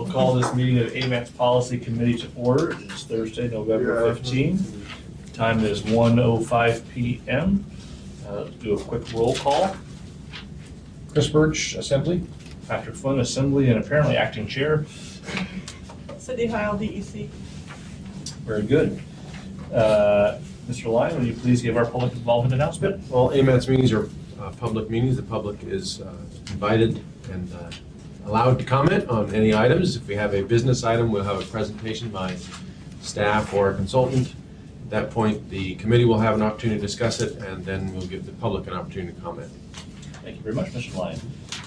call this meeting of AMATS Policy Committee to order. It's Thursday, November 15. Time is 1:05 p.m. Let's do a quick roll call. Chris Birch, Assembly. Patrick Flynn, Assembly, and apparently Acting Chair. City Hall, DEC. Very good. Mr. Lyon, will you please give our public involvement announcement? Well, AMATS meetings are public meetings. The public is invited and allowed to comment on any items. If we have a business item, we'll have a presentation by staff or a consultant. At that point, the committee will have an opportunity to discuss it, and then we'll give the public an opportunity to comment. Thank you very much, Mr. Lyon.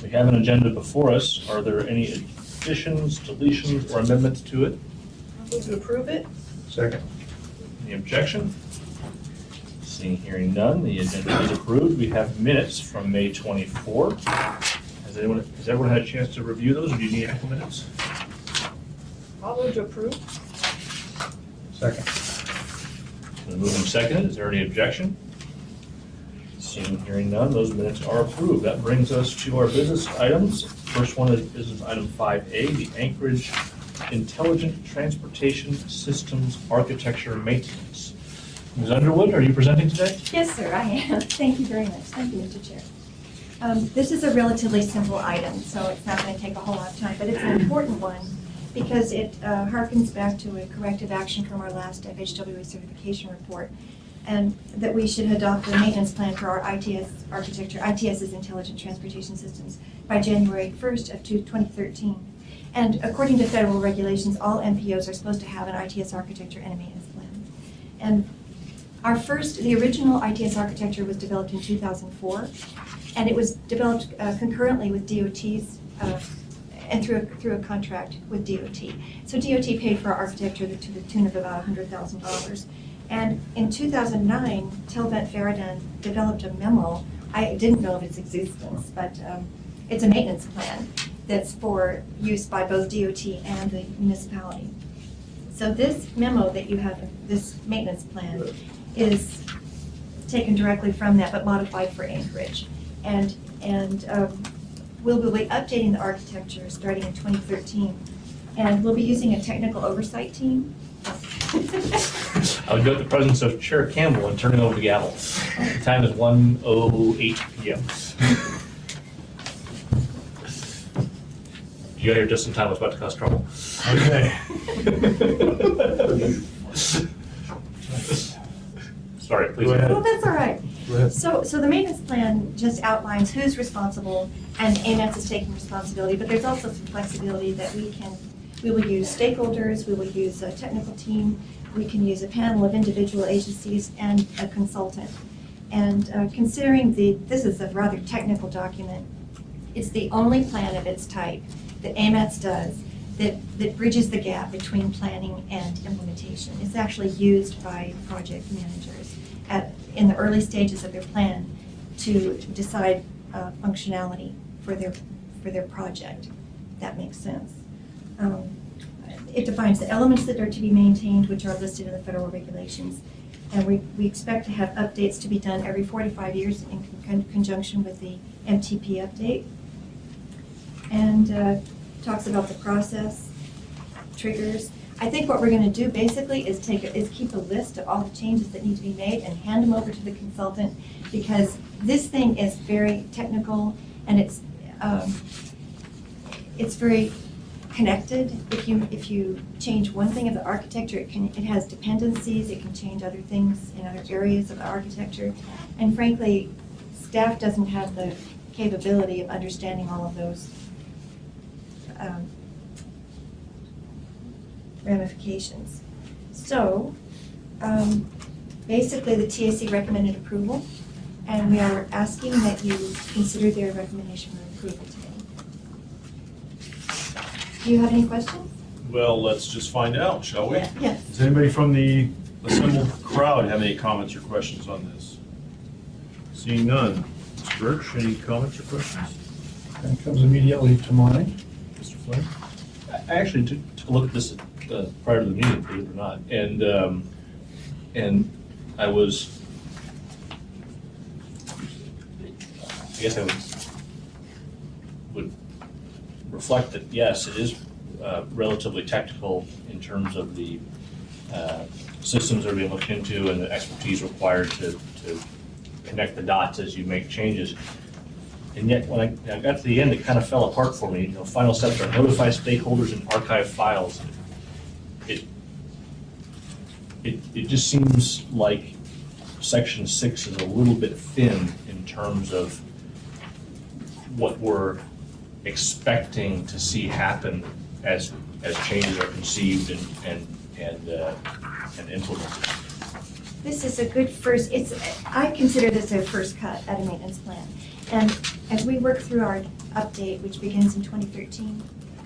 We have an agenda before us. Are there any additions, deletions, or amendments to it? I'll move to approve it. Second. Any objection? Seeing, hearing none, the agenda is approved. We have minutes from May 24. Has everyone had a chance to review those, or do you need a couple minutes? I'll move to approve. Second. Been moved and seconded. Is there any objection? Seeing, hearing none, those minutes are approved. That brings us to our business items. First one is business item 5A, the Anchorage Intelligent Transportation Systems Architecture Maintenance. Ms. Underwood, are you presenting today? Yes, sir, I am. Thank you very much. Thank you, Mr. Chair. This is a relatively simple item, so it's not going to take a whole lot of time, but it's an important one because it harkens back to a corrective action from our last FHWA certification report, and that we should adopt a maintenance plan for our ITS architecture. ITS is Intelligent Transportation Systems by January 1st of 2013. And according to federal regulations, all MPOs are supposed to have an ITS architecture and a maintenance plan. And the original ITS architecture was developed in 2004, and it was developed concurrently with DOT's and through a contract with DOT. So DOT paid for our architecture to the tune of about $100,000. And in 2009, Telvent Faradon developed a memo. I didn't know of its existence, but it's a maintenance plan that's for use by both DOT and the municipality. So this memo that you have, this maintenance plan, is taken directly from that, but modified for Anchorage. And we'll be updating the architecture starting in 2013. And we'll be using a technical oversight team. I would note the presence of Chair Campbell and turning over the gavel. The time is 1:08 p.m. You got here just in time. I was about to cause trouble. Okay. Sorry, please. Go ahead. Well, that's all right. Go ahead. So the maintenance plan just outlines who's responsible, and AMATS is taking responsibility, but there's also some flexibility that we will use stakeholders, we will use a technical team, we can use a panel of individual agencies and a consultant. And considering this is a rather technical document, it's the only plan of its type that AMATS does that bridges the gap between planning and implementation. It's actually used by project managers in the early stages of their plan to decide functionality for their project. That makes sense. It defines the elements that are to be maintained, which are listed in the federal regulations. And we expect to have updates to be done every 4 to 5 years in conjunction with the MTP update. And talks about the process, triggers. I think what we're going to do basically is keep a list of all the changes that need to be made and hand them over to the consultant, because this thing is very technical and it's very connected. If you change one thing of the architecture, it has dependencies. It can change other things in other areas of the architecture, and frankly, staff doesn't have the capability of understanding all of those ramifications. So basically the TAC recommended approval, and we are asking that you consider their recommendation for approval today. Do you have any questions? Well, let's just find out, shall we? Yes. Does anybody from the assembled crowd have any comments or questions on this? Seeing none. Mr. Birch, any comments or questions? That comes immediately to mind. Mr. Flynn? I actually took a look at this prior to the meeting, believe it or not, and I guess I would reflect that yes, it is relatively technical in terms of the systems that are being looked into and the expertise required to connect the dots as you make changes. And yet, when I got to the end, it kind of fell apart for me. Final steps are notify stakeholders and archive files. It just seems like section 6 is a little bit thin in terms of what we're expecting to see happen as changes are conceived and implemented. This is a good first, I consider this a first cut at a maintenance plan. And as we work through our update, which begins in 2013,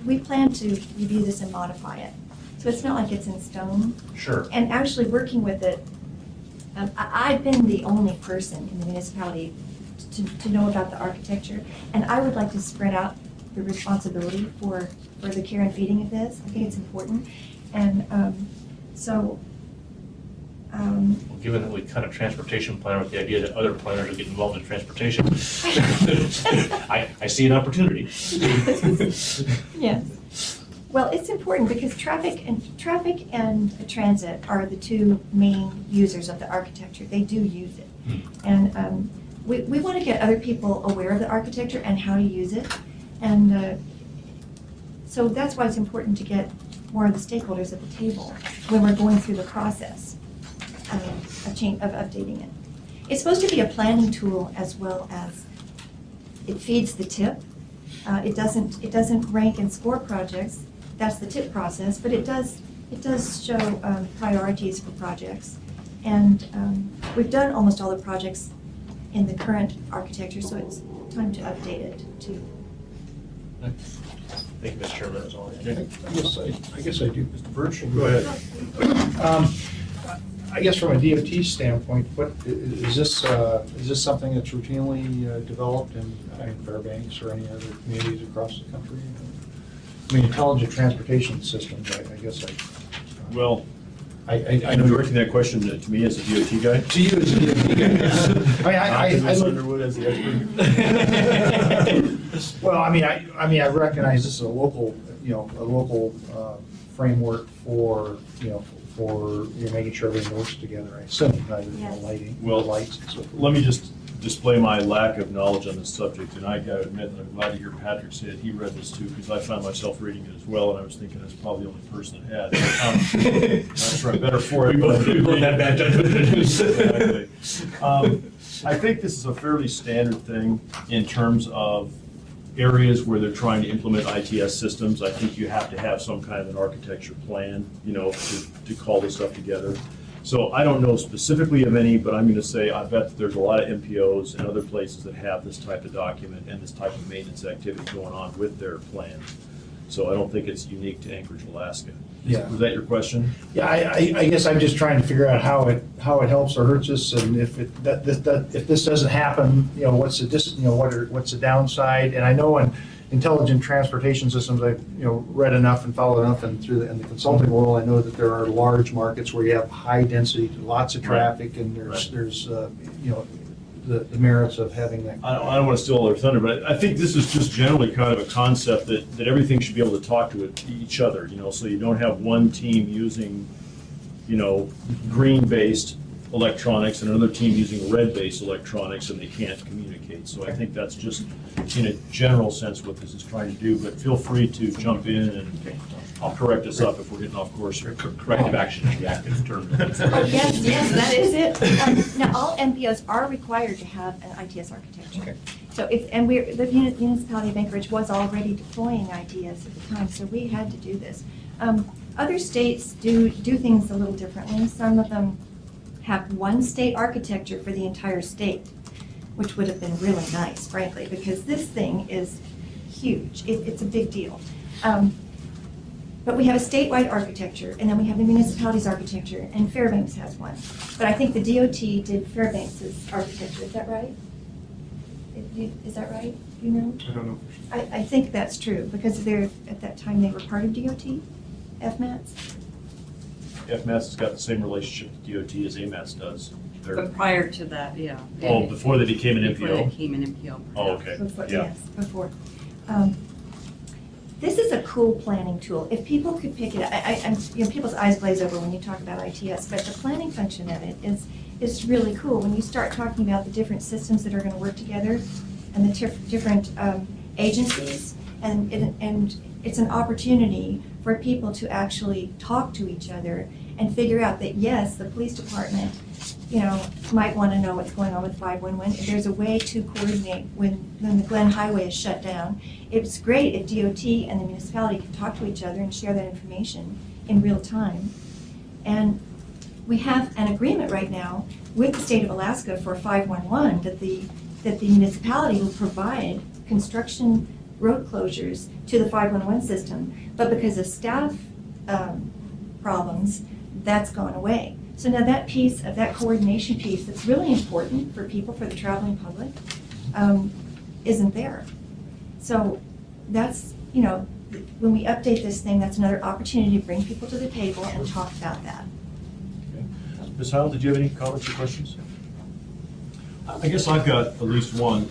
we plan to review this and modify it. So it's not like it's in stone. Sure. And actually working with it, I've been the only person in the municipality to know about the architecture, and I would like to spread out the responsibility for the care and feeding of this. I think it's important. And Well, given that we cut a transportation plan with the idea that other planners will get involved in transportation, I see an opportunity. Yes. Well, it's important because traffic and transit are the two main users of the architecture. They do use it. And we want to get other people aware of the architecture and how to use it. And so that's why it's important to get more of the stakeholders at the table when we're going through the process of updating it. It's supposed to be a planning tool as well as it feeds the TIP. It doesn't rank and score projects. That's the TIP process, but it does show priorities for projects. And we've done almost all the projects in the current architecture, so it's time to update it too. Thank you, Mr. Chairman, that's all I have. I guess I do. Mr. Birch? Go ahead. I guess from a DOT standpoint, what, is this something that's routinely developed in Fairbanks or any other communities across the country? I mean, intelligent transportation systems, I guess Well, I I know know. directing that question to me as a DOT guy. To you as a DOT guy. Not to Ms. look- Underwood as the expert. Well, I recognize this is a local framework for making sure everything works together. I assume, Yes. lighting, Well, lights and so forth. Let me just display my lack of knowledge on this subject, and I gotta admit that I'm glad to hear Patrick say that he read this too, because I found myself reading it as well, and I was thinking that's probably the only person that had. Not sure I'm better for it. We both had bad judgment. Exactly. I think this is a fairly standard thing in terms of areas where they're trying to implement ITS systems. I think you have to have some kind of an architecture plan, to call this stuff together. So I don't know specifically of any, but I'm going to say I bet that there's a lot of MPOs and other places that have this type of document and this type of maintenance activity going on with their plans. So I don't think it's unique to Anchorage, Alaska. Yeah. Was that your question? Yeah, I guess I'm just trying to figure out how it helps or hurts us, and if this doesn't happen, what's the downside? And I know in intelligent transportation systems, I've read enough and followed enough, and in the consulting world, I know that there are large markets where you have high density, lots of traffic, and there's the merits of having that. I don't want to steal all their thunder, but I think this is just generally kind of a concept that everything should be able to talk to each other, so you don't have one team using, green-based electronics and another team using red-based electronics and they can't communicate. So I think that's just, in a general sense, what this is trying to do, but feel free to jump in and I'll correct us up if we're getting off course here. Corrective action is the active term. Oh, yes, that is it. Now, all MPOs are required to have an ITS architecture. Okay. So the municipality of Anchorage was already deploying ITS at the time, so we had to do this. Other states do things a little differently. Some of them have one state architecture for the entire state, which would have been really nice, frankly, because this thing is huge. It's a big deal. But we have a statewide architecture, and then we have the municipality's architecture, and Fairbanks has one. But I think the DOT did Fairbanks's architecture, is that right? Is that right? Do you know? I don't know. I think that's true, because at that time, they were part of DOT, FMATS. FMAS has got the same relationship with DOT as AMATS does. They're- But prior to that, yeah. Oh, before they became an Before they MPO? became an MPO. Oh, okay. Before, Yeah. yes, before. This is a cool planning tool. If people could pick it up, people's eyes glaze over when you talk about ITS, but the planning function of it is really cool. When you start talking about the different systems that are gonna work together and the different agencies, and it's an opportunity for people to actually talk to each other and figure out that, yes, the police department, might wanna know what's going on with 511. If there's a way to coordinate when the Glen Highway is shut down, it's great if DOT and the municipality can talk to each other and share that information in real time. And we have an agreement right now with the state of Alaska for 511 that the municipality will provide construction road closures to the 511 system. But because of staff problems, that's gone away. So now that piece of that coordination piece that's really important for people, for the traveling public, isn't there. So that's, when we update this thing, that's another opportunity to bring people to the table and talk about that. Ms. Heil, did you have any comments or questions? I guess I've got at least one.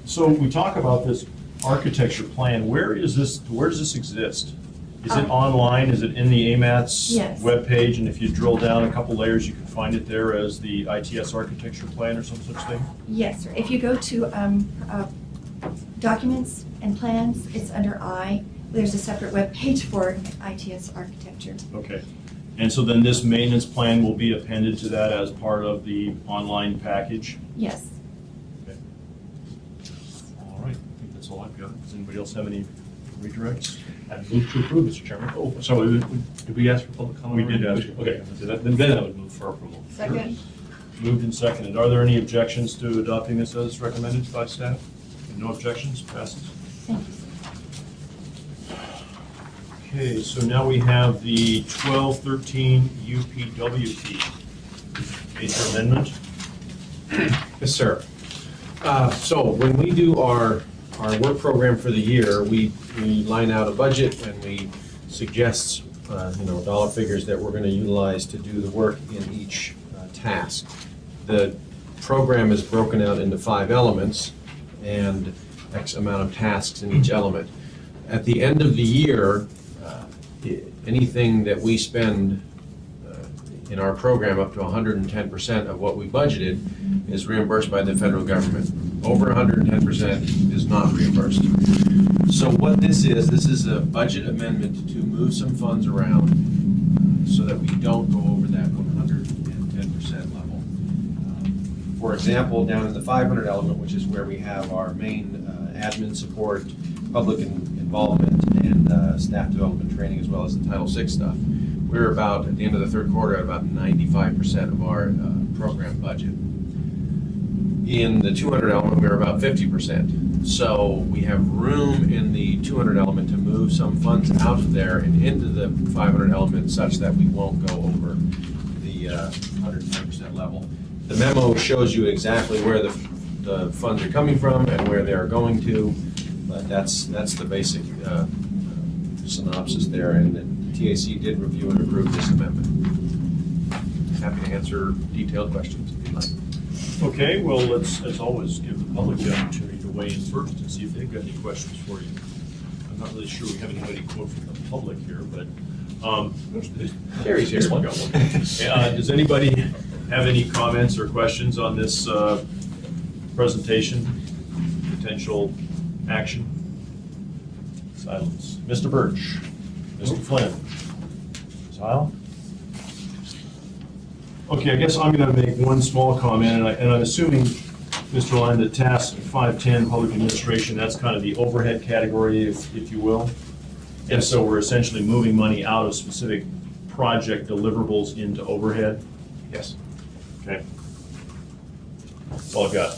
So we talk about this architecture plan. Where does this exist? Is it online? Is it in the AMATS Yes. webpage? And if you drill down a couple layers, you can find it there as the ITS architecture plan or some such thing? Yes, sir. If you go to documents and plans, it's under I. There's a separate web page for ITS architecture. Okay. And so then this maintenance plan will be appended to that as part of the online package? Yes. Okay. All right, I think that's all I've got. Does anybody else have any redirects? I move to approve, Mr. Chairman. Oh, sorry, did we ask for public comment? We did already? ask. Okay, then I would move for approval. Second. Moved and seconded. Are there any objections to adopting this as recommended by staff? No objections, passes. Thank you. Okay, so now we have the 1213 UPWP. Major amendment. Yes, sir. So when we do our work program for the year, we line out a budget and we suggest, dollar figures that we're going to utilize to do the work in each task. The program is broken out into 5 elements and X amount of tasks in each element. At the end of the year, anything that we spend in our program up to 110% of what we budgeted is reimbursed by the federal government. Over 110% is not reimbursed. So what this is a budget amendment to move some funds around so that we don't go over that 110% level. For example, down in the 500 element, which is where we have our main admin support, public involvement, and staff development training, as well as the Title VI stuff, we're about, at the end of the third quarter, at about 95% of our program budget. In the 200 element, we're about 50%. So we have room in the 200 element to move some funds out of there and into the 500 element such that we won't go over the 110% level. The memo shows you exactly where the funds are coming from and where they are going to, but that's the basic synopsis there, and the TAC did review and approve this amendment. Happy to answer detailed questions if you'd like. Okay, well, let's, as always, give the public the opportunity to weigh in first and see if they've got any questions for you. I'm not really sure we have anybody quote from the public here, but, Gary's here. This one got one. Does anybody have any comments or questions on this presentation, potential action? Silence. Mr. Birch, Mr. Flynn, Ms. Heil? Okay, I guess I'm going to make one small comment, and I'm assuming, Mr. Lyon, that task 510, public administration, that's kind of the overhead category, if you will. And so we're essentially moving money out of specific project deliverables into overhead. Yes. Okay. That's all I've got.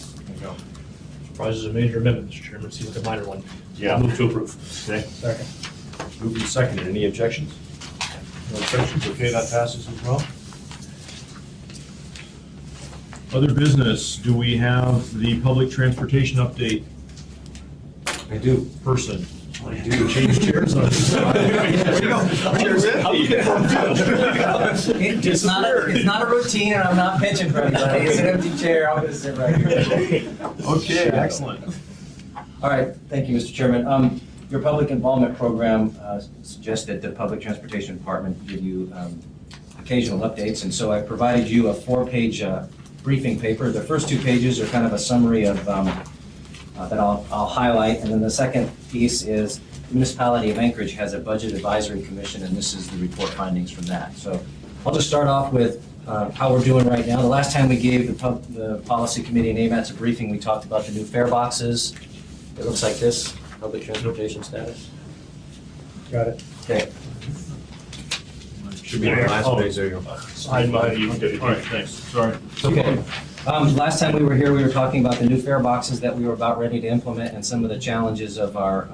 Surprise is a major amendment, Mr. Chairman. Seems like a minor one. Yeah. Move to approve. Okay. Second. Moved and seconded. Any objections? No objections? Okay, that passes as well. Other business, do we have the public transportation update I do. person? I do. Change chairs on this side. Chairs empty. It's not a routine, and I'm not pitching for anybody. It's an empty chair. I'm gonna sit right here. Okay, excellent. All right, thank you, Mr. Chairman. Your public involvement program suggests that the Public Transportation Department give you occasional updates, and so I provided you a 4-page briefing paper. The first 2 pages are kind of a summary of that I'll highlight, and then the second piece is the municipality of Anchorage has a budget advisory commission, and this is the report findings from that. So I'll just start off with how we're doing right now. The last time we gave the policy committee and AMATS a briefing, we talked about the new fare boxes. It looks like this, public transportation status. Got it. Okay. Should be on the last page, there you go. Slide by you. All right, thanks, sorry. Okay. Last time we were here, we were talking about the new fare boxes that we were about ready to implement and some of the challenges of our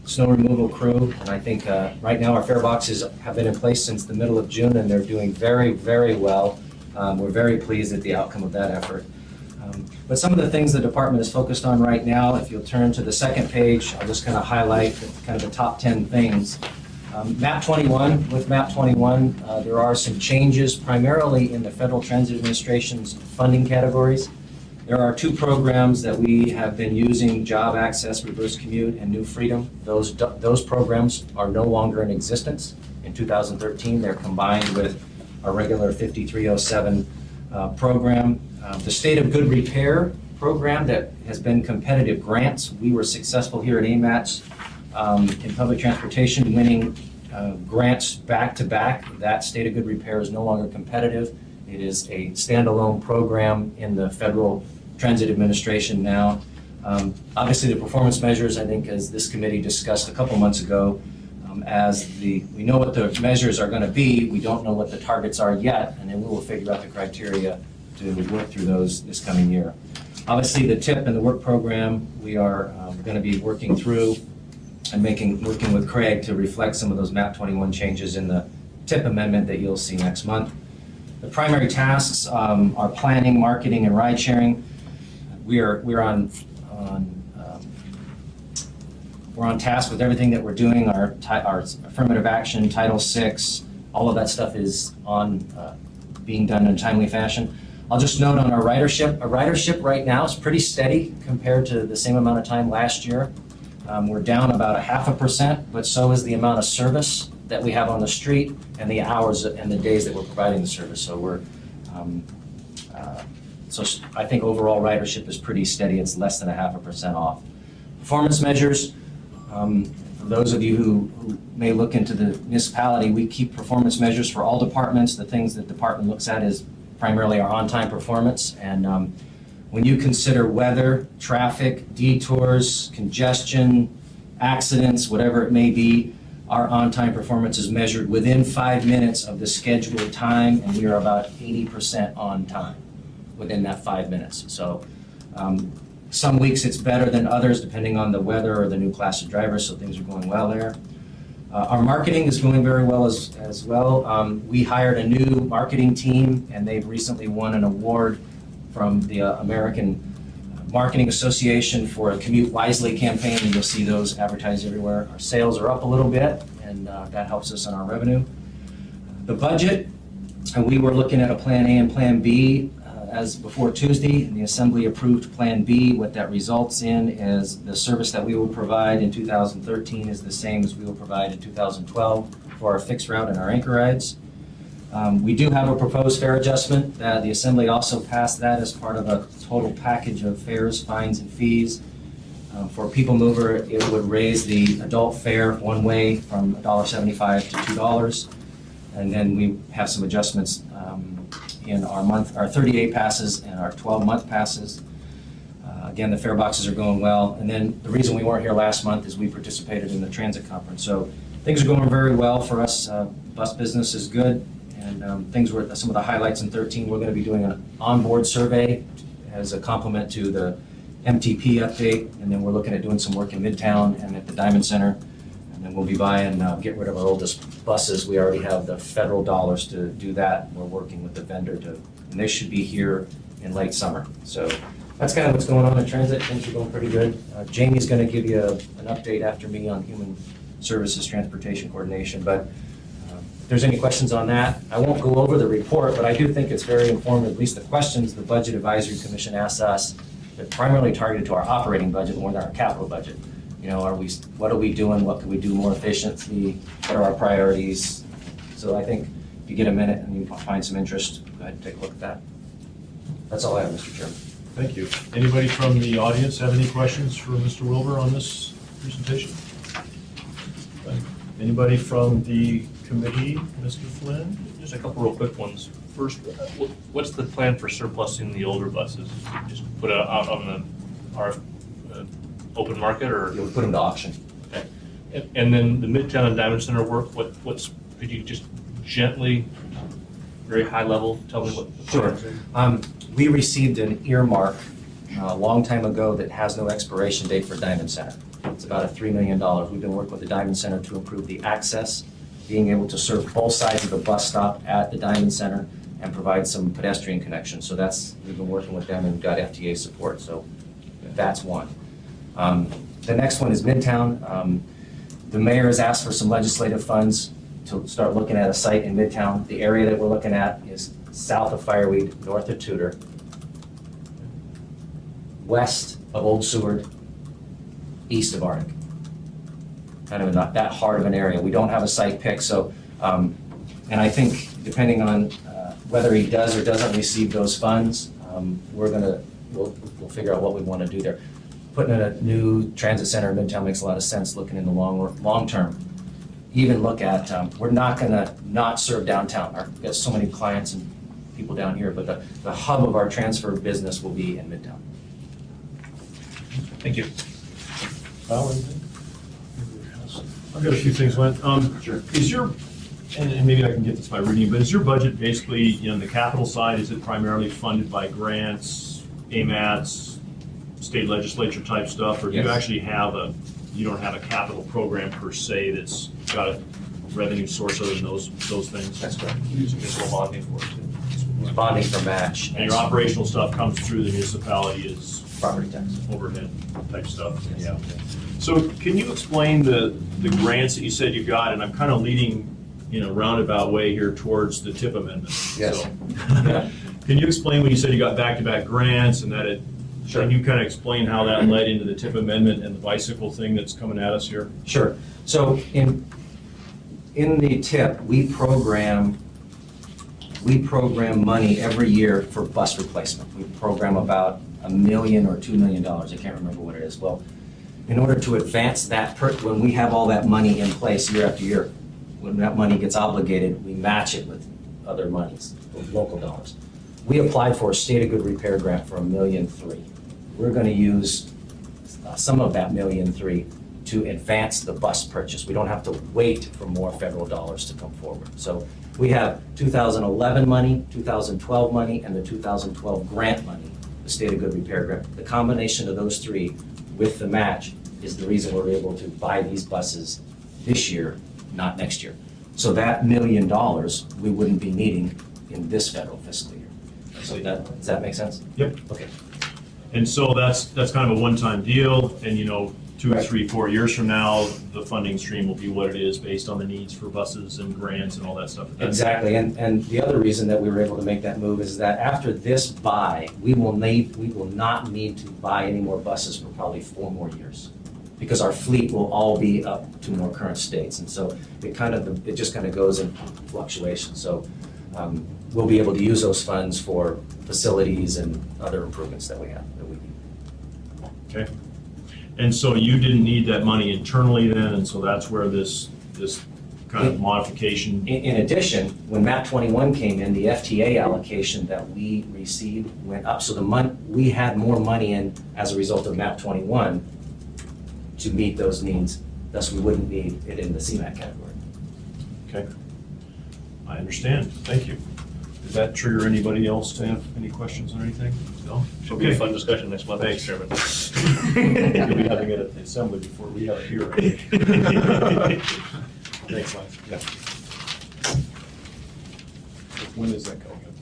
snow removal crew. And I think right now our fare boxes have been in place since the middle of June, and they're doing very, very well. We're very pleased at the outcome of that effort. But some of the things the department is focused on right now, if you'll turn to the second page, I'll just kind of highlight kind of the top 10 things. MAP 21, with MAP 21, there are some changes primarily in the Federal Transit Administration's funding categories. There are 2 programs that we have been using, Job Access, Reverse Commute, and New Freedom. Those programs are no longer in existence. In 2013, they're combined with our regular 5307 program. The State of Good Repair program that has been competitive grants. We were successful here at AMATS in public transportation, winning grants back to back. That State of Good Repair is no longer competitive. It is a standalone program in the Federal Transit Administration now. Obviously, the performance measures, I think, as this committee discussed a couple months ago, we know what the measures are going to be, we don't know what the targets are yet, and then we will figure out the criteria to work through those this coming year. Obviously, the TIP and the work program, we are going to be working through and working with Craig to reflect some of those MAP 21 changes in the TIP amendment that you'll see next month. The primary tasks are planning, marketing, and ride sharing. We're on task with everything that we're doing. Our affirmative action, Title VI, all of that stuff is being done in a timely fashion. I'll just note on our ridership. Our ridership right now is pretty steady compared to the same amount of time last year. We're down about 0.5%, but so is the amount of service that we have on the street and the hours and the days that we're providing the service. So I think overall ridership is pretty steady. It's less than 0.5% off. Performance measures. For those of you who may look into the municipality, we keep performance measures for all departments. The things that the department looks at is primarily our on-time performance. And when you consider weather, traffic, detours, congestion, accidents, whatever it may be, our on-time performance is measured within 5 minutes of the scheduled time, and we are about 80% on time within that 5 minutes. So some weeks it's better than others depending on the weather or the new class of drivers, so things are going well there. Our marketing is going very well as well. We hired a new marketing team, and they've recently won an award from the American Marketing Association for a Commute Wisely campaign, and you'll see those advertised everywhere. Our sales are up a little bit, and that helps us on our revenue. The budget, and we were looking at a Plan A and Plan B as before Tuesday, and the Assembly approved Plan B. What that results in is the service that we will provide in 2013 is the same as we will provide in 2012 for our fixed route and our anchor rides. We do have a proposed fare adjustment. The Assembly also passed that as part of a total package of fares, fines, and fees. For People Mover, it would raise the adult fare one way from $1.75 to $2. And then we have some adjustments in our 30-day passes and our 12-month passes. Again, the fare boxes are going well. And then the reason we weren't here last month is we participated in the transit conference. So things are going very well for us. Bus business is good. And things were some of the highlights in 2013. We're going to be doing an onboard survey as a complement to the MTP update. And then we're looking at doing some work in Midtown and at the Diamond Center. And then we'll be buying, get rid of our oldest buses. We already have the federal dollars to do that. We're working with the vendor and they should be here in late summer. So that's kind of what's going on in transit. Things are going pretty good. Jamie's going to give you an update after me on Human Services Transportation Coordination. But if there's any questions on that, I won't go over the report, but I do think it's very informative, at least the questions the Budget Advisory Commission asks us. They're primarily targeted to our operating budget more than our capital budget. You know, what are we doing? What can we do more efficiently? What are our priorities? So I think if you get a minute and you find some interest, go ahead and take a look at that. That's all I have, Mr. Chairman. Thank you. Anybody from the audience have any questions for Mr. Wilbur on this presentation? Anybody from the committee, Mr. Flynn? Just a couple real quick ones. First, what's the plan for surplusing the older buses? Just put it out on our open market, or? You'll put them to auction. Okay. And then the Midtown and Diamond Center work, could you just gently, very high level, tell me what the Sure. plans are? We received an earmark a long time ago that has no expiration date for Diamond Center. It's about $3 million. We've been working with the Diamond Center to improve the access, being able to serve both sides of the bus stop at the Diamond Center and provide some pedestrian connections. So we've been working with them and got FTA support, so that's one. The next one is Midtown. The mayor has asked for some legislative funds to start looking at a site in Midtown. The area that we're looking at is south of Fireweed, north of Tudor, west of Old Seward, east of Arctic. Kind of not that hard of an area. We don't have a site pick, so, and I think depending on whether he does or doesn't receive those funds, we'll figure out what we want to do there. Putting in a new transit center in Midtown makes a lot of sense, looking in the long term. Even look at, we're not gonna not serve downtown. We've got so many clients and people down here, but the hub of our transfer business will be in Midtown. Thank you. Kyle, anything? I've got a few things, Lynn. Sure. Is your, and maybe I can get this by reading, but is your budget basically, you know, the capital side, is it primarily funded by grants, AMATS, state legislature type stuff? Or do you Yes. actually you don't have a capital program per se that's got a revenue source other than those things? That's correct. Using municipal bonding for it too. It's bonding for match. And your operational stuff comes through the municipality as Property tax. overhead type stuff? Yeah. So can you explain the grants that you said you got? And I'm kind of leading in a roundabout way here towards the TIP amendment. Yes. So, Yeah. can you explain when you said you got back-to-back grants and that Sure. can you kind of explain how that led into the TIP amendment and the bicycle thing that's coming at us here? Sure. So in the TIP, we program money every year for bus replacement. We program about $1 million or $2 million. I can't remember what it is. Well, in order to advance that, when we have all that money in place year after year, when that money gets obligated, we match it with other monies, with local dollars. We applied for a state of good repair grant for $1.3 million. We're going to use some of that $1.3 million to advance the bus purchase. We don't have to wait for more federal dollars to come forward. So we have 2011 money, 2012 money, and the 2012 grant money, the state of good repair grant. The combination of those three with the match is the reason we're able to buy these buses this year, not next year. So that $1 million we wouldn't be needing in this federal fiscal year. So does that make sense? Yep. Okay. And so that's kind of a one-time deal, and 2, Right. 3, 4 years from now, the funding stream will be what it is based on the needs for buses and grants and all that stuff. Exactly, and the other reason that we were able to make that move is that after this buy, we will not need to buy any more buses for probably 4 more years, because our fleet will all be up to more current states, and so it just kind of goes in fluctuation. So we'll be able to use those funds for facilities and other improvements that we have, that we need. Okay. And so you didn't need that money internally then, and so that's where this kind of modification. In addition, when MAP 21 came in, the FTA allocation that we received went up. So we had more money in as a result of MAP 21 to meet those needs. Thus, we wouldn't need it in the CMAQ category. Okay. I understand. Thank you. Does that trigger anybody else to have any questions on anything? No? Should be a fun discussion next month, Thanks. Mr. Chairman. You'll be having it at the assembly before we have it here. Thanks, Mike. Yeah. When is that going up?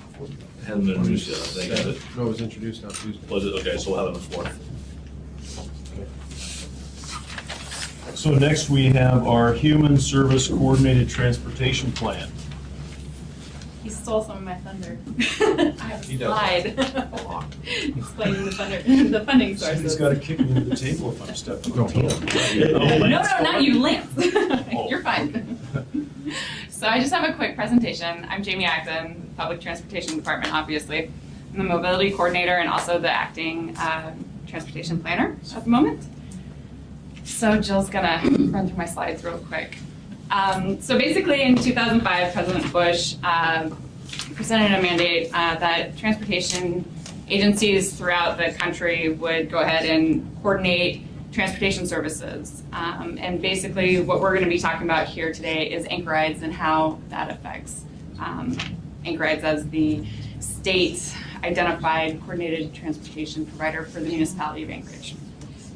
Hasn't been introduced yet, I think, is it? No, it was introduced on Tuesday. Was it? Okay, so we'll have it on the 4th. So next we have our Human Service Coordinated Transportation Plan. He stole some of my thunder. I have a He does. slide explaining the funding sources. Somebody's got to kick me under the table if I'm stepping on Go. No, not you, Lance. Oh. You're fine. So I just have a quick presentation. I'm Jamie Acton, Public Transportation Department, obviously. I'm the mobility coordinator and also the acting transportation planner at the moment. So Jill's gonna run through my slides real quick. So basically in 2005, President Bush presented a mandate that transportation agencies throughout the country would go ahead and coordinate transportation services. And basically what we're going to be talking about here today is anchor rides and how that affects anchor rides as the state identified coordinated transportation provider for the municipality of Anchorage.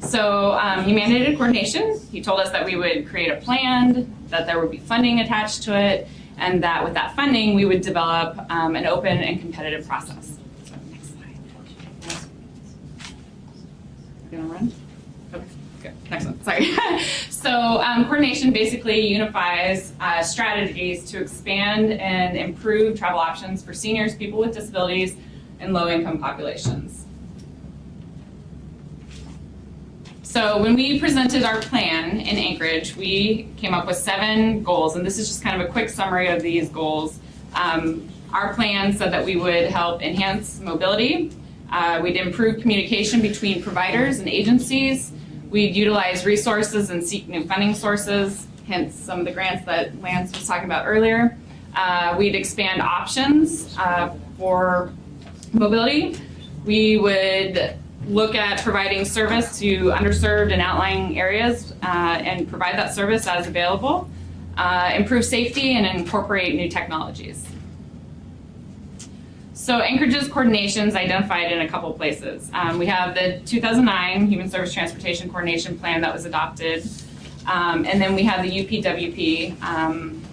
So he mandated coordination. He told us that we would create a plan, that there would be funding attached to it, and that with that funding, we would develop an open and competitive process. So next slide. You gonna run? Okay, good. Next one, sorry. So coordination basically unifies strategies to expand and improve travel options for seniors, people with disabilities, and low-income populations. So when we presented our plan in Anchorage, we came up with 7 goals, and this is just kind of a quick summary of these goals. Our plan said that we would help enhance mobility, we'd improve communication between providers and agencies, we'd utilize resources and seek new funding sources, hence some of the grants that Lance was talking about earlier. We'd expand options for mobility. We would look at providing service to underserved and outlying areas and provide that service as available, improve safety, and incorporate new technologies. So Anchorage's coordination is identified in a couple places. We have the 2009 Human Service Transportation Coordination Plan that was adopted, and then we have the UPWP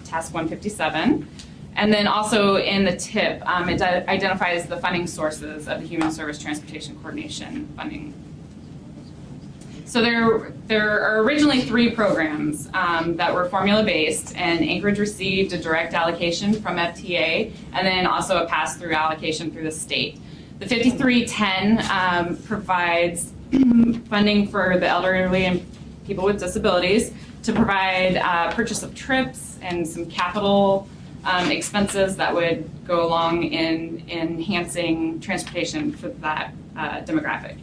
Task 157. And then also in the TIP, it identifies the funding sources of the Human Service Transportation Coordination funding. So there are originally 3 programs that were formula-based, and Anchorage received a direct allocation from FTA, and then also a pass-through allocation through the state. The 5310 provides funding for the elderly and people with disabilities to provide purchase of trips and some capital expenses that would go along in enhancing transportation for that demographic.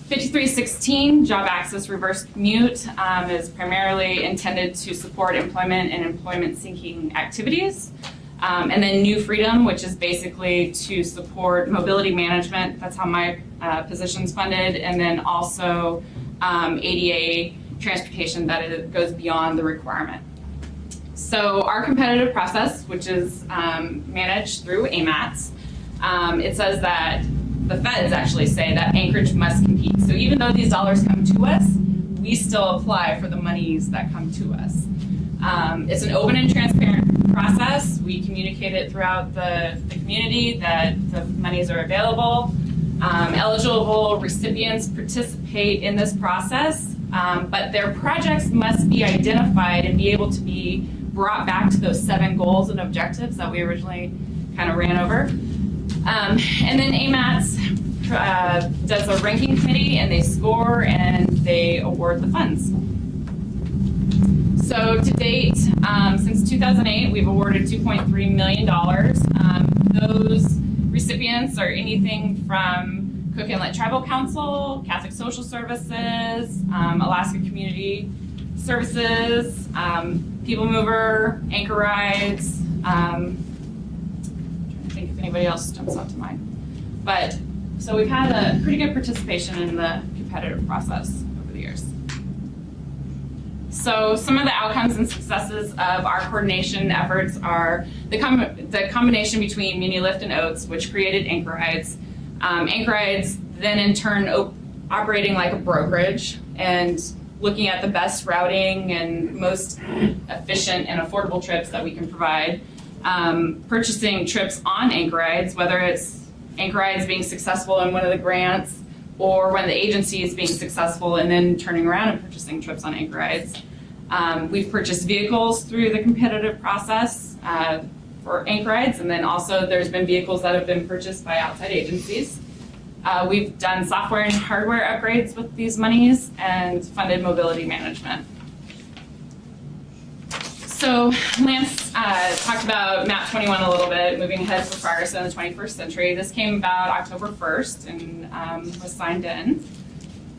5316, Job Access Reverse Commute, is primarily intended to support employment and employment-seeking activities. And then New Freedom, which is basically to support mobility management. That's how my position's funded. And then also ADA transportation that goes beyond the requirement. So our competitive process, which is managed through AMATS, it says that the feds actually say that Anchorage must compete. So even though these dollars come to us, we still apply for the monies that come to us. It's an open and transparent process. We communicate it throughout the community that the monies are available. Eligible recipients participate in this process, but their projects must be identified and be able to be brought back to those 7 goals and objectives that we originally kind of ran over. And then AMATS does a ranking committee, and they score and they award the funds. So to date, since 2008, we've awarded $2.3 million. Those recipients are anything from Cook Inlet Tribal Council, Catholic Social Services, Alaska Community Services, People Mover, Anchor Rides. I'm trying to think if anybody else jumps onto mine. But so we've had a pretty good participation in the competitive process over the years. So some of the outcomes and successes of our coordination efforts are the combination between MuniLift and OATS, which created Anchor Rides. Anchor Rides then in turn operating like a brokerage and looking at the best routing and most efficient and affordable trips that we can provide. Purchasing trips on Anchor Rides, whether it's Anchor Rides being successful in one of the grants or when the agency is being successful and then turning around and purchasing trips on Anchor Rides. We've purchased vehicles through the competitive process. for anchor rides, and then also there's been vehicles that have been purchased by outside agencies. We've done software and hardware upgrades with these monies and funded mobility management. So Lance talked about MAP 21 a little bit, moving ahead for progress in the 21st century. This came about October 1st and was signed in.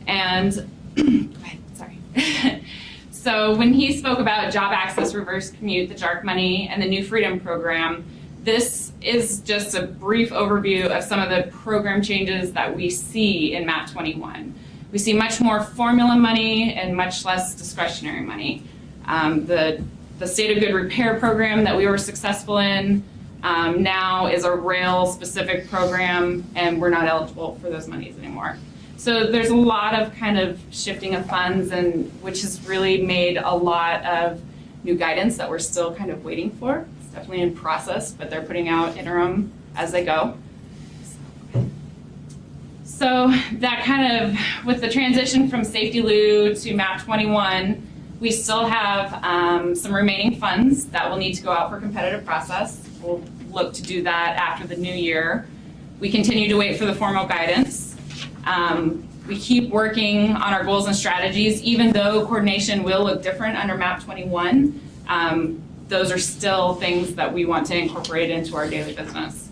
And, go ahead, sorry. So when he spoke about job access, reverse commute, the JARC money, and the New Freedom program, this is just a brief overview of some of the program changes that we see in MAP 21. We see much more formula money and much less discretionary money. The State of Good Repair program that we were successful in now is a rail-specific program, and we're not eligible for those monies anymore. So there's a lot of kind of shifting of funds, and which has really made a lot of new guidance that we're still kind of waiting for. It's definitely in process, but they're putting out interim as they go. So that kind of, with the transition from Safety Lou to MAP 21, we still have some remaining funds that will need to go out for competitive process. We'll look to do that after the new year. We continue to wait for the formal guidance. We keep working on our goals and strategies, even though coordination will look different under MAP 21. Those are still things that we want to incorporate into our daily business.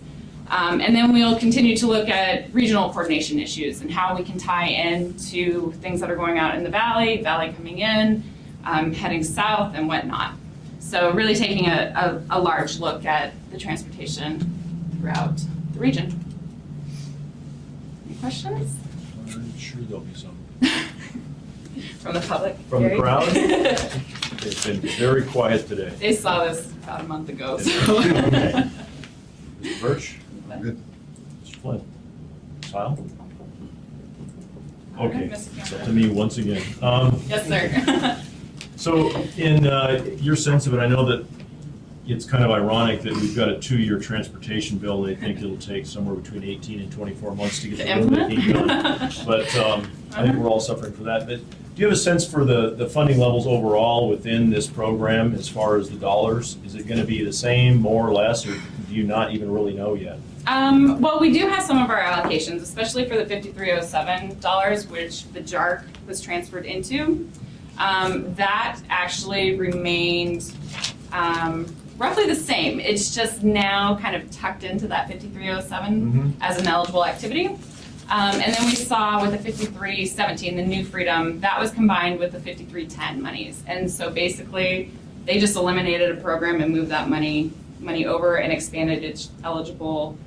And then we'll continue to look at regional coordination issues and how we can tie into things that are going out in the valley coming in, heading south and whatnot. So really taking a large look at the transportation throughout the region. Any questions? I'm sure there'll be some. From the public? From the Gary? crowd? It's been very quiet today. They saw this about a month ago, Okay. so. Mr. Birch? Good. Mr. Flynn? Kyle? All right, Okay, Mr. it's Cameron. up to me once again. Yes, sir. So in your sense of it, I know that it's kind of ironic that we've got a 2-year transportation bill. They think it'll take somewhere between 18 and 24 months to get To the bill making implement? done. But I think we're all suffering for that. But do you have a sense for the funding levels overall within this program as far as the dollars? Is it going to be the same, more or less, or do you not even really know yet? Well, we do have some of our allocations, especially for the $5307, which the JARC was transferred into. That actually remained roughly the same. It's just now kind of tucked into that 5307 as an eligible activity. And then we saw with the 5317, the New Freedom, that was combined with the 5310 monies. And so basically, they just eliminated a program and moved that money over and expanded its eligible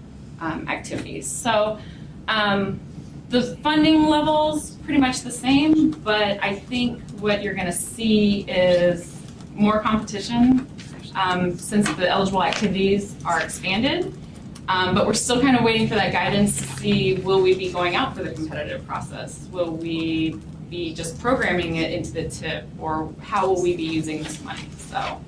activities. So the funding levels pretty much the same, but I think what you're going to see is more competition since the eligible activities are expanded. But we're still kind of waiting for that guidance to see, will we be going out for the competitive process? Will we be just programming it into the tip, or how will we be using this money? So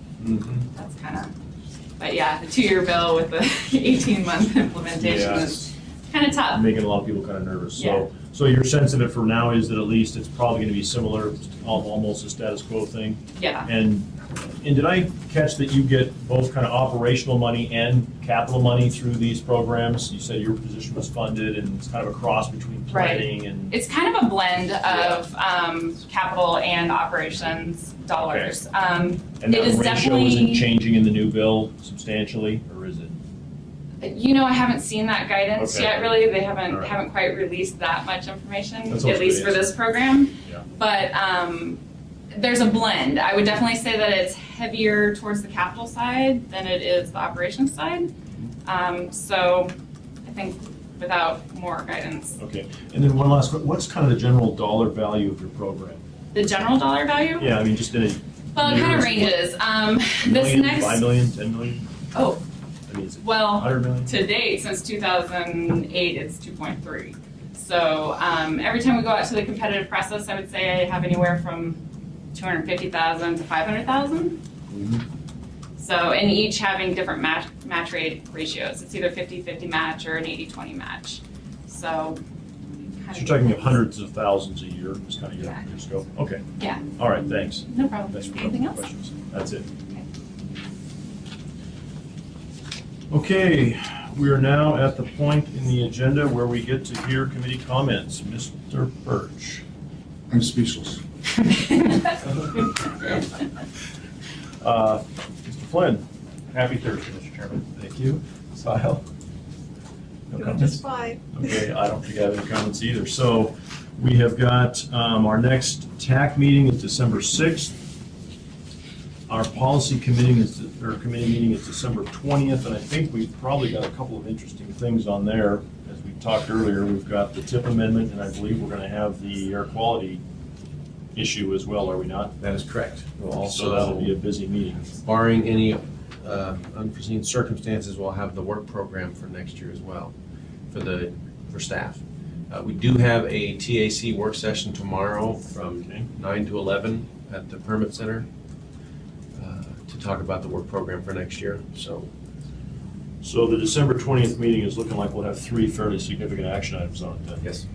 that's kind of, but yeah, the 2-year bill with the 18-month implementation Yeah. is kind of tough. Making a lot of people kind of nervous. Yeah. So your sense of it for now is that at least it's probably going to be similar, almost a status quo thing? Yeah. And did I catch that you get both kind of operational money and capital money through these programs? You said your position was funded, and it's kind of a cross between planning and. It's kind of a blend of capital and operations dollars. And it that is ratio definitely- isn't changing in the new bill substantially, or is it? I haven't seen that guidance Okay. yet, really. They haven't All right. haven't quite released that much information, That's always at least good for answer. this program. Yeah. But there's a blend. I would definitely say that it's heavier towards the capital side than it is the operations side. So I think without more guidance. Okay. And then one last question. What's kind of the general dollar value of your program? The general dollar value? Yeah, I mean, just in a. Well, it kind of years, ranges. what, This million, next, 5 million, 10 million? oh, I mean, is it well, 100 million? to date, since 2008, it's 2.3. So every time we go out to the competitive process, I would say I have anywhere from 250,000 to 500,000. So, and each having different match rate ratios. It's either 50-50 match or an 80-20 match. So, So you're talking of hundreds of thousands a year, is kind of your Yeah. scope? Okay. Yeah. All right, thanks. No problem. Thanks for Anything the else? questions. That's it. Okay, we are now at the point in the agenda where we get to hear committee comments. Mr. Birch. I'm speechless. Mr. Flynn. Happy Thursday, Mr. Chairman. Thank you. Sile. No Just comments? 5. Okay, I don't think I have any comments either. So we have got our next TAC meeting is December 6th. Our policy committee meeting is December 20th, and I think we've probably got a couple of interesting things on there. As we talked earlier, we've got the TIP amendment, and I believe we're going to have the air quality issue as well, are we not? That is correct. We'll So that'll be a also, busy meeting. barring any unforeseen circumstances, we'll have the work program for next year as well, for staff. We do have a TAC work session tomorrow from Okay. 9 to 11 at the Permit Center to talk about the work program for next year, so. So the December 20th meeting is looking like we'll have 3 fairly significant action items on it then. Yes.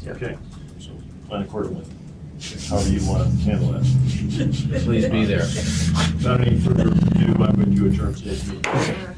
Okay, so plan accordingly, however you want to handle that. Please be there. Without any further ado, I'm going to adjourn today's meeting.